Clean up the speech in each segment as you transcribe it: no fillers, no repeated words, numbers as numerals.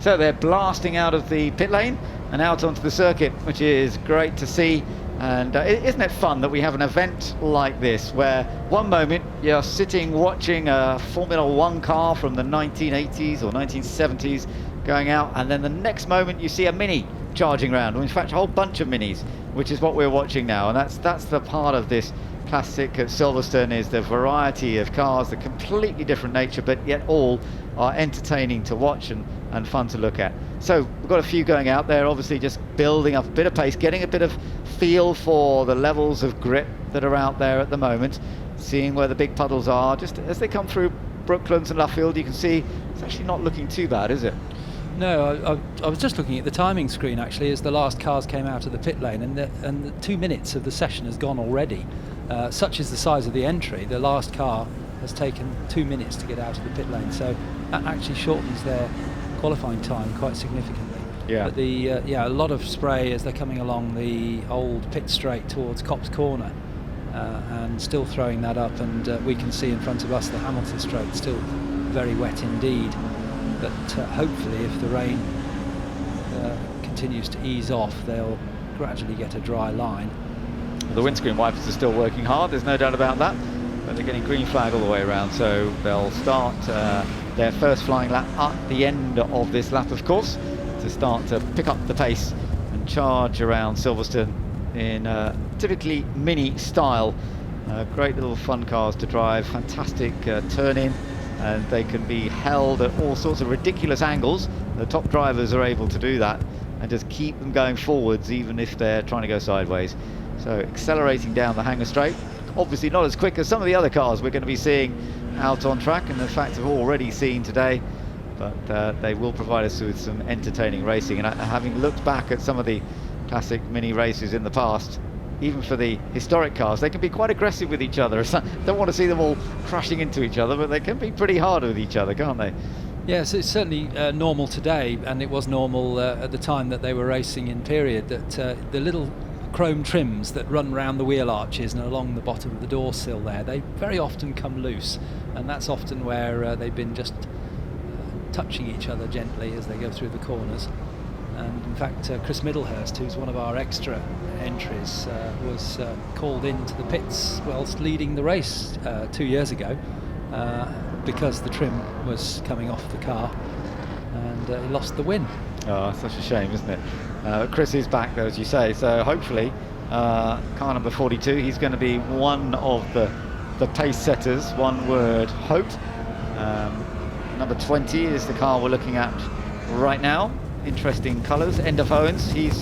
So they're blasting out of the pit lane and out onto the circuit, which is great to see. And isn't it fun that we have an event like this where one moment you're sitting watching a Formula One car from the 1980s or 1970s going out, and then the next moment you see a Mini charging around, or in fact a whole bunch of Minis, which is what we're watching now. And that's the part of this classic at Silverstone, is the variety of cars, the completely different nature, but yet all are entertaining to watch and fun to look at. So we've got a few going out there, obviously just building up a bit of pace, getting a bit of feel for the levels of grip that are out there at the moment, seeing where the big puddles are. Just as they come through Brooklands and Luffield, you can see it's actually not looking too bad, is it? No, I was just looking at the timing screen actually as the last cars came out of the pit lane, and the 2 minutes of the session has gone already. Such is the size of the entry, the last car has taken 2 minutes to get out of the pit lane, so that actually shortens their qualifying time quite significantly. Yeah. But a lot of spray as they're coming along the old pit straight towards Copse Corner, and still throwing that up, and we can see in front of us the Hamilton Straight still very wet indeed. But hopefully if the rain continues to ease off, they'll gradually get a dry line. The windscreen wipers are still working hard, there's no doubt about that, but they're getting green flag all the way around, so they'll start their first flying lap at the end of this lap, of course, to start to pick up the pace and charge around Silverstone in typically Mini style. Great little fun cars to drive, fantastic turn-in, and they can be held at all sorts of ridiculous angles. The top drivers are able to do that and just keep them going forwards even if they're trying to go sideways. So accelerating down the Hangar Straight, obviously not as quick as some of the other cars we're going to be seeing out on track, and in fact have already seen today, but they will provide us with some entertaining racing. And having looked back at some of the classic Mini races in the past, even for the historic cars, they can be quite aggressive with each other. Don't want to see them all crashing into each other, but they can be pretty hard with each other, can't they? Yes, it's certainly normal today, and it was normal at the time that they were racing in period, that the little chrome trims that run round the wheel arches and along the bottom of the door sill there, they very often come loose, and that's often where they've been just touching each other gently as they go through the corners. And in fact Chris Middlehurst, who's one of our extra entries, was called into the pits whilst leading the race 2 years ago, because the trim was coming off the car, and he lost the win. Oh, it's such a shame, isn't it? Chris is back though, as you say, so hopefully car number 42, he's going to be one of the pace setters. One word, hope. Number 20 is the car we're looking at right now. Interesting colours. End of Owens, he's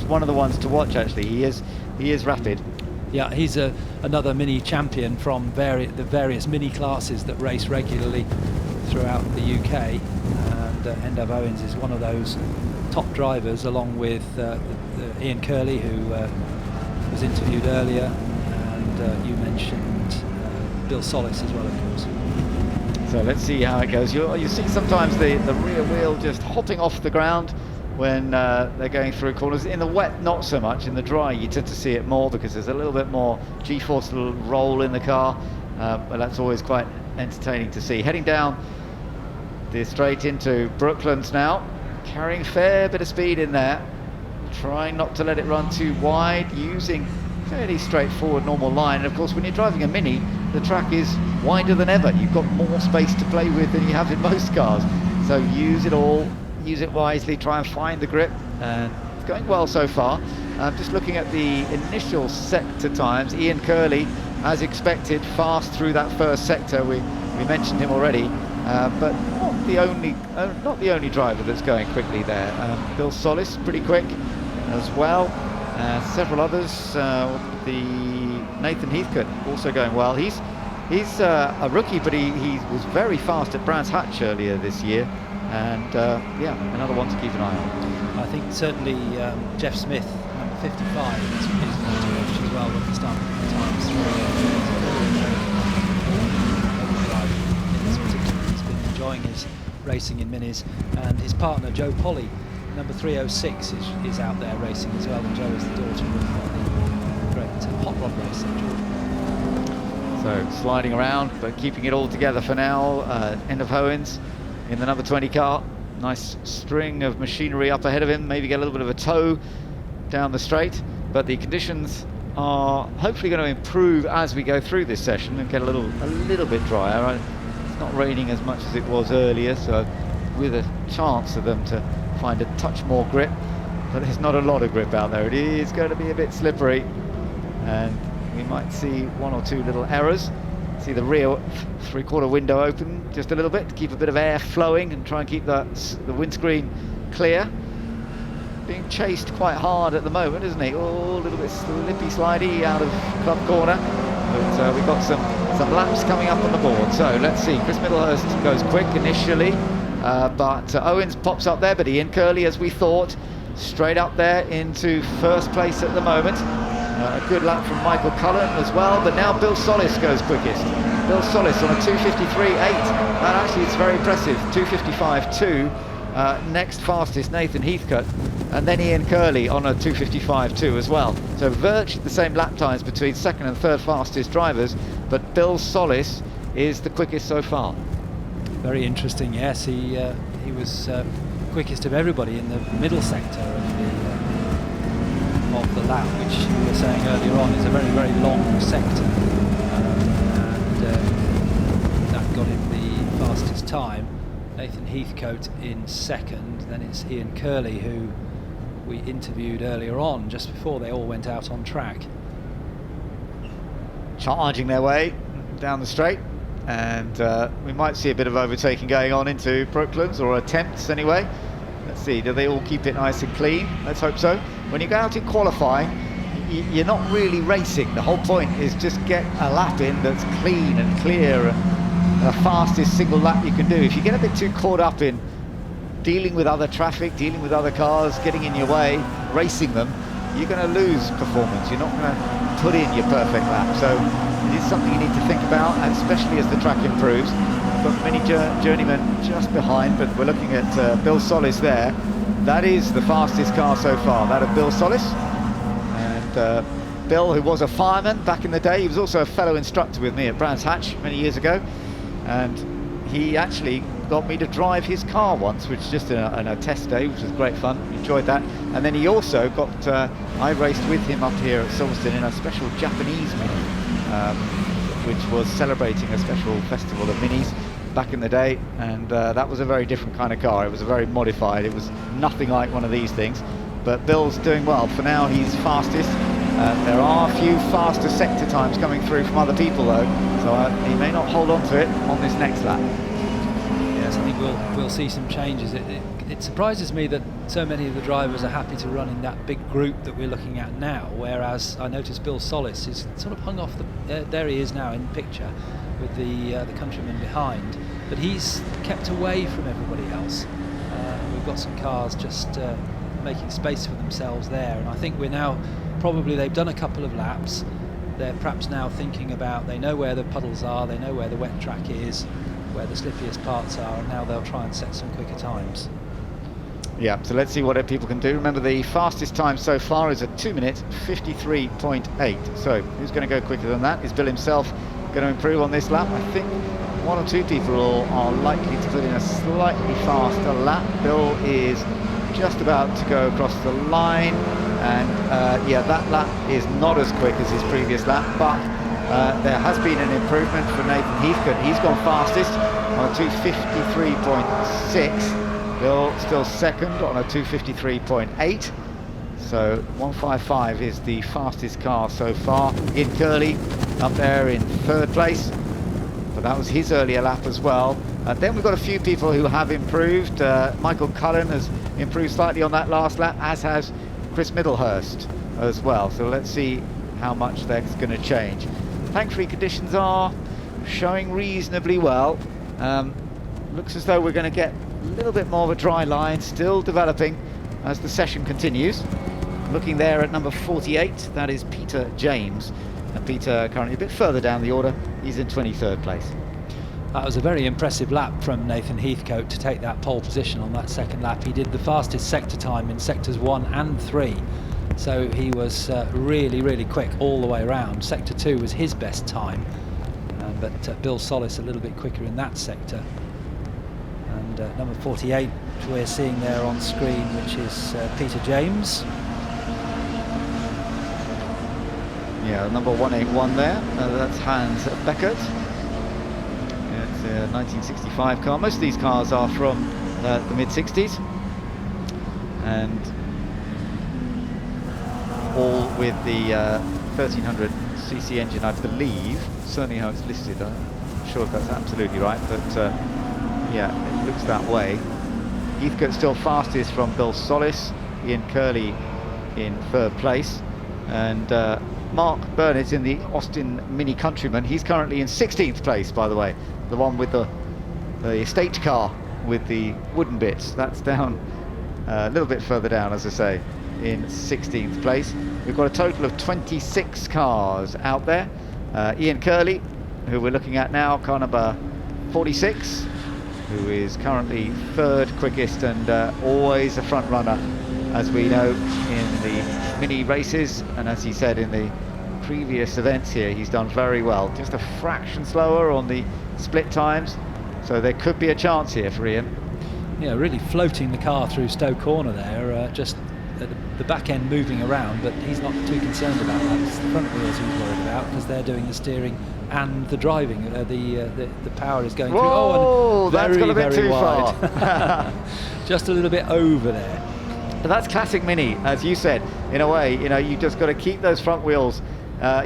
one of the ones to watch actually. He is rapid. Yeah, he's another Mini champion from the various Mini classes that race regularly throughout the UK, and End of Owens is one of those top drivers, along with Ian Curley, who was interviewed earlier, and you mentioned Bill Solis as well, of course. So let's see how it goes. You see sometimes the rear wheel just hopping off the ground when they're going through corners. In the wet, not so much. In the dry, you tend to see it more because there's a little bit more G-force, a little roll in the car. But that's always quite entertaining to see. Heading down the straight into Brooklands now, carrying a fair bit of speed in there, trying not to let it run too wide, using fairly straightforward normal line. And of course, when you're driving a Mini, the track is wider than ever. You've got more space to play with than you have in most cars. So use it all, use it wisely, try and find the grip, and it's going well so far. Just looking at the initial sector times, Ian Curley, as expected, fast through that first sector. We mentioned him already, but not the only driver that's going quickly there. Bill Solis pretty quick as well. Several others. The Nathan Heathcote also going well. He's a rookie, but he was very fast at Brands Hatch earlier this year, and yeah, another one to keep an eye on. I think certainly Jeff Smith, number 55, is watched as well when he started the times through. He's been enjoying his racing in Minis, and his partner Joe Polly, number 306, is out there racing as well, and Joe is the daughter of the great hot rod racer George. So sliding around, but keeping it all together for now. End of Owens in the number 20 car. Nice string of machinery up ahead of him, maybe get a little bit of a tow down the straight, but the conditions are hopefully going to improve as we go through this session and get a little bit drier. It's not raining as much as it was earlier, so with a chance of them to find a touch more grip, but there's not a lot of grip out there. It is going to be a bit slippery, and we might see one or two little errors. See the rear three-quarter window open just a little bit to keep a bit of air flowing and try and keep the windscreen clear. Being chased quite hard at the moment, isn't he? Oh, a little bit slippy slidey out of club corner, but we've got some laps coming up on the board. So let's see. Chris Middlehurst goes quick initially, but Owens pops up there, but Ian Curley, as we thought, straight up there into first place at the moment. A good lap from Michael Cullen as well, but now Bill Solis goes quickest. Bill Solis on a 2:53.8. That actually is very impressive. 2:55.2. Next fastest Nathan Heathcote, and then Ian Curley on a 2:55.2 as well. So virtually the same lap times between second and third fastest drivers, but Bill Solis is the quickest so far. Very interesting. Yes, he was quickest of everybody in the middle sector of the lap, which we were saying earlier on is a very, very long sector, and that got him the fastest time. Nathan Heathcote in second, then it's Ian Curley, who we interviewed earlier on just before they all went out on track. Charging their way down the straight, and we might see a bit of overtaking going on into Brooklands, or attempts anyway. Let's see, do they all keep it nice and clean? Let's hope so. When you go out in qualifying, you're not really racing. The whole point is just get a lap in that's clean and clear and the fastest single lap you can do. If you get a bit too caught up in dealing with other traffic, dealing with other cars, getting in your way, racing them, you're going to lose performance. You're not going to put in your perfect lap. So it is something you need to think about, and especially as the track improves. Got many journeymen just behind, but we're looking at Bill Solis there. That is the fastest car so far, that of Bill Solis. And Bill, who was a fireman back in the day, he was also a fellow instructor with me at Brands Hatch many years ago, and he actually got me to drive his car once, which was just in a test day, which was great fun. Enjoyed that. And then he also got I raced with him up here at Silverstone in a special Japanese Mini, which was celebrating a special festival of minis back in the day, and that was a very different kind of car. It was a very modified, it was nothing like one of these things, but Bill's doing well. For now he's fastest. There are a few faster sector times coming through from other people though, so he may not hold on to it on this next lap. Yes, I think we'll see some changes. It surprises me that so many of the drivers are happy to run in that big group that we're looking at now, whereas I noticed Bill Solis is sort of hung off there he is now in the picture with the countryman behind, but he's kept away from everybody else. We've got some cars just making space for themselves there, and I think we're now probably, they've done a couple of laps, they're perhaps now thinking about, they know where the puddles are, they know where the wet track is, where the slippiest parts are, and now they'll try and set some quicker times. Yeah, so let's see what people can do. Remember, the fastest time so far is a 2:53.8. So who's going to go quicker than that? Is Bill himself going to improve on this lap? I think one or two people are likely to put in a slightly faster lap. Bill is just about to go across the line, and yeah, that lap is not as quick as his previous lap, but there has been an improvement for Nathan Heathcote. He's gone fastest on a 2:53.6. Bill still second on a 2:53.8. So 1:55 is the fastest car so far. Ian Curley up there in third place, but that was his earlier lap as well. And then we've got a few people who have improved. Michael Cullen has improved slightly on that last lap, as has Chris Middlehurst as well. So let's see how much that's going to change. Thankfully, conditions are showing reasonably well. Looks as though we're going to get a little bit more of a dry line, still developing as the session continues. Looking there at number 48, that is Peter James, and Peter currently a bit further down the order, he's in 23rd place. That was a very impressive lap from Nathan Heathcote to take that pole position on that second lap. He did the fastest sector time in sectors 1 and 3, so he was really, really quick all the way around. Sector 2 was his best time, but Bill Solis a little bit quicker in that sector. And and number 48 we're seeing there on screen, which is Peter James. Yeah, number 181 there, that's Hans Beckert. It's a 1965 car. Most of these cars are from the mid-60s, and all with the 1300cc engine, I believe. Certainly how it's listed. I'm not sure if that's absolutely right, but yeah, it looks that way. Heathcote still fastest from Bill Solis, Ian Curley in third place, and Mark Burnett in the Austin Mini Countryman. He's currently in 16th place, by the way, the one with the estate car with the wooden bits. That's down a little bit further down, as I say, in 16th place. We've got a total of 26 cars out there. Ian Curley, who we're looking at now, car number 46, who is currently third quickest and always a front runner, as we know, in the mini races, and as he said in the previous events here, he's done very well. Just a fraction slower on the split times, so there could be a chance here for Ian. Yeah, really floating the car through Stowe Corner there, just at the back end moving around, but he's not too concerned about that. It's the front wheels he's worried about, because they're doing the steering and the driving. The power is going through. Oh, and that's got a bit too wide. far. Just a little bit over there. But that's classic Mini, as you said. In a way, you know, you just got to keep those front wheels.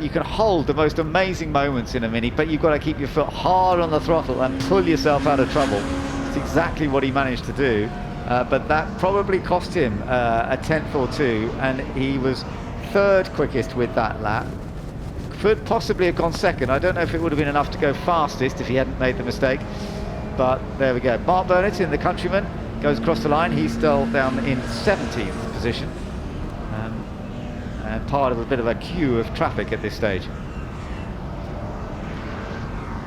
You can hold the most amazing moments in a Mini, but you've got to keep your foot hard on the throttle and pull yourself out of trouble. It's exactly what he managed to do. But that probably cost him a tenth or two, and he was third quickest with that lap. Could possibly have gone second. I don't know if it would have been enough to go fastest if he hadn't made the mistake. But there we go. Mark Burnett in the Countryman goes across the line. He's still down in 17th position, and part of a bit of a queue of traffic at this stage.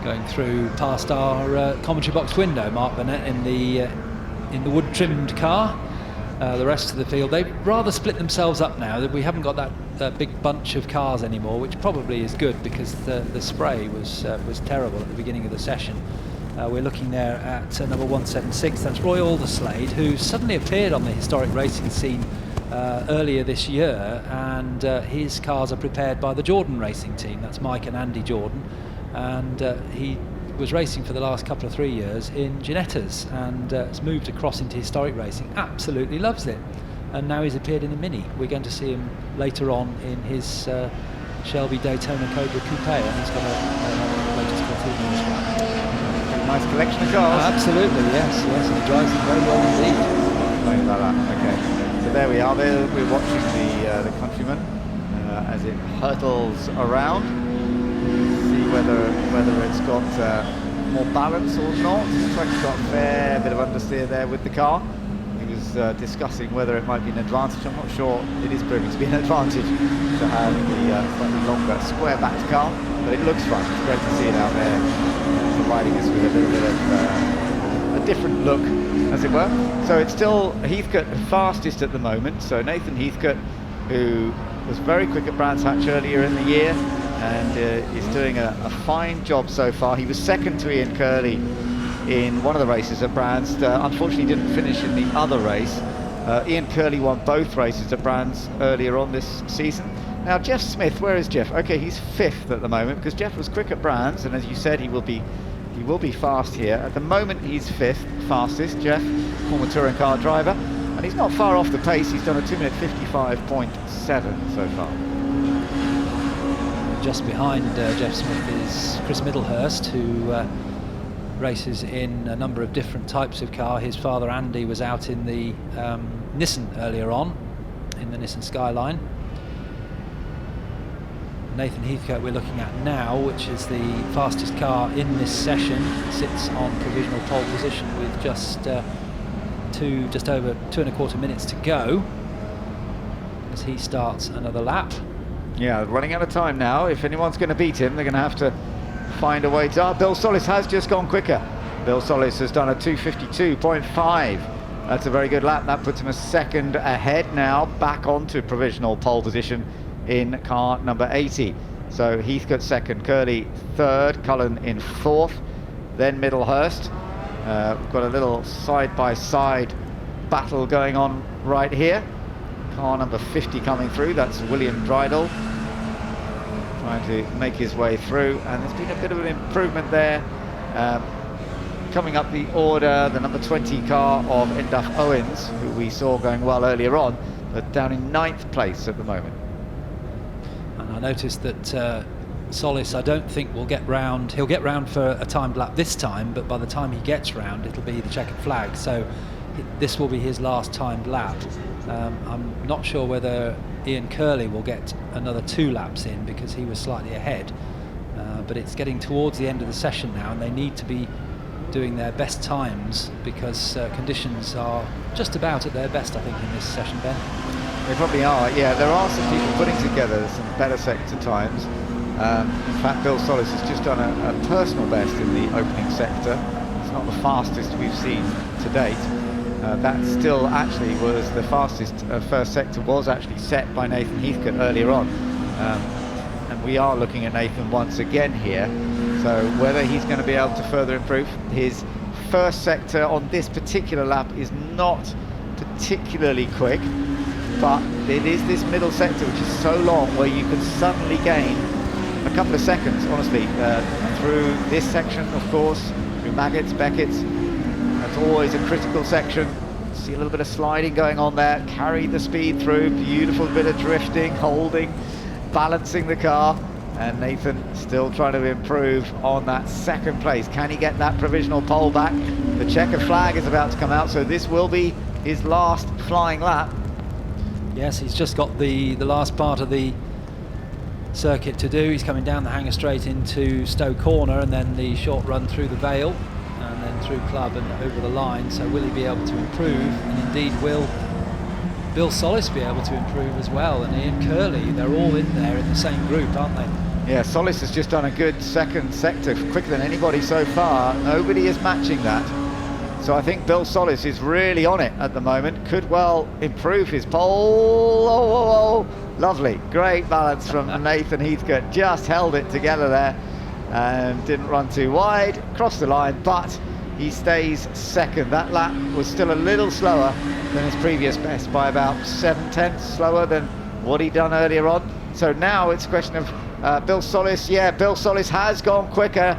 Going through past our commentary box window, Mark Burnett in the wood-trimmed car. The rest of the field, they've rather split themselves up now. That we haven't got that big bunch of cars anymore, which probably is good, because the spray was terrible at the beginning of the session. We're looking there at number 176. That's Roy Alderslade, who suddenly appeared on the historic racing scene earlier this year, and his cars are prepared by the Jordan racing team. That's Mike and Andy Jordan, and he was racing for the last couple of 3 years in Ginettas, and has moved across into historic racing. Absolutely loves it, and now he's appeared in the Mini. We're going to see him later on in his Shelby Daytona Cobra Coupe, and he's got a latest Cortina as well. Nice collection of cars. Absolutely, yes, and he drives them very well indeed. Like that. Okay, so there we are. There we're watching the Countryman as it hurtles around. See whether it's got more balance or not. Looks like it's got a fair bit of understeer there with the car. He was discussing whether it might be an advantage. I'm not sure it is proving to be an advantage to have the slightly longer square-backed car, but it looks fun. It's great to see it out there, providing us with a little bit of a different look, as it were. So it's still Heathcote fastest at the moment. So Nathan Heathcote, who was very quick at Brands Hatch earlier in the year, and is doing a fine job so far. He was second to Ian Curley in one of the races at Brands. Unfortunately didn't finish in the other race. Ian Curley won both races at Brands earlier on this season. Now Jeff Smith, where is Jeff? Okay, he's fifth at the moment, because Jeff was quick at Brands, and as you said, he will be fast here. At the moment he's fifth fastest, Jeff, former touring car driver, and he's not far off the pace. He's done a 2-minute 55.7 so far. Just behind Jeff Smith is Chris Middlehurst, who races in a number of different types of car. His father Andy was out in the Nissan earlier on, in the Nissan Skyline. Nathan Heathcote we're looking at now, which is the fastest car in this session, sits on provisional pole position with just over 2.25 minutes to go as he starts another lap. Yeah, running out of time now. If anyone's going to beat him, they're going to have to find a way to... Bill Solis has just gone quicker. Bill Solis has done a 2:52.5. That's a very good lap. That puts him a second ahead now, back onto provisional pole position in car number 80. So Heathcote second, Curley third, Cullen in fourth, then Middlehurst, We've got a little side-by-side battle going on right here. Car number 50 coming through, that's William Drydell, trying to make his way through, and there's been a bit of an improvement there. Coming up the order, the number 20 car of Enduff Owens, who we saw going well earlier on, but down in 9th place at the moment. And I noticed that Solis, I don't think will get round. He'll get round for a timed lap this time, but by the time he gets round, it'll be the checkered flag. So this will be his last timed lap. I'm not sure whether Ian Curley will get another 2 laps in because he was slightly ahead. But it's getting towards the end of the session now, and they need to be doing their best times because conditions are just about at their best, I think, in this session, Ben. They probably are, yeah. There are some people putting together some better sector times. In fact, Bill Solis has just done a personal best in the opening sector. It's not the fastest we've seen to date. That still actually was the fastest first sector was actually set by Nathan Heathcote earlier on. And we are looking at Nathan once again here. So whether he's going to be able to further improve, his first sector on this particular lap is not particularly quick, but it is this middle sector which is so long where you can suddenly gain a couple of seconds, honestly, through this section, of course, through Maggots, Beckett's. That's always a critical section. See a little bit of sliding going on there, carry the speed through, beautiful bit of drifting, holding, balancing the car, and Nathan still trying to improve on that second place. Can he get that provisional pole back? The checkered flag is about to come out, so this will be his last flying lap. Yes, he's just got the last part of the circuit to do. He's coming down the hanger straight into Stowe Corner, and then the short run through the Vale, and then through Club and over the line. So will he be able to improve? And indeed will Bill Solis be able to improve as well, and Ian Curley. They're all in there in the same group, aren't they? Yeah, Solis has just done a good second sector, quicker than anybody so far. Nobody is matching that. So I think Bill Solis is really on it at the moment. Could well improve his pole. Oh, lovely. Great balance from Nathan Heathcote. Just held it together there and didn't run too wide. Crossed the line, but he stays second. That lap was still a little slower than his previous best by about 7/10 slower than what he'd done earlier on. So now it's a question of Bill Solis. Yeah, Bill Solis has gone quicker.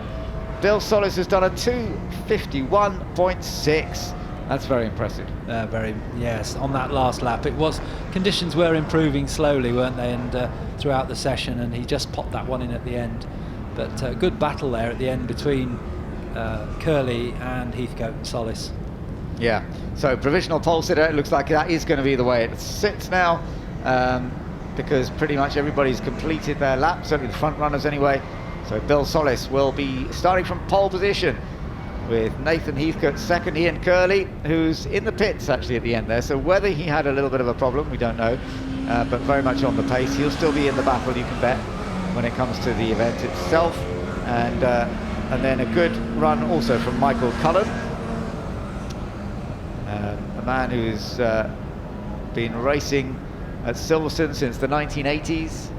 Bill Solis has done a 2:51.6. That's very impressive. Yes, on that last lap. It was, conditions were improving slowly, weren't they, and throughout the session, and he just popped that one in at the end. But good battle there at the end between Curley and Heathcote and Solis. Yeah, so provisional pole sitter, it looks like that is going to be the way it sits now, because pretty much everybody's completed their lap, certainly the front runners anyway. So Bill Solis will be starting from pole position with Nathan Heathcote second, Ian Curley, who's in the pits actually at the end there. So whether he had a little bit of a problem, we don't know, but very much on the pace. He'll still be in the battle, you can bet, when it comes to the event itself. And then a good run also from Michael Cullen, a man who's been racing at Silverstone since the 1980s.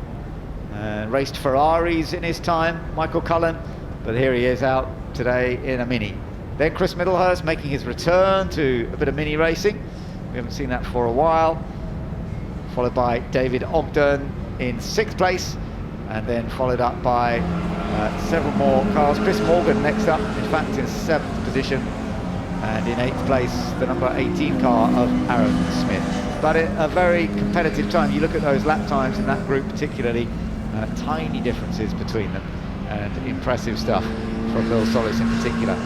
Raced Ferraris in his time, Michael Cullen, but here he is out today in a Mini. Then Chris Middlehurst making his return to a bit of Mini racing. We haven't seen that for a while. Followed by David Ogden in 6th place, and then followed up by several more cars. Chris Morgan next up, in fact in 7th position, and in 8th place the number 18 car of Aaron Smith. But a very competitive time. You look at those lap times in that group particularly, tiny differences between them, and impressive stuff from Bill Solis in particular.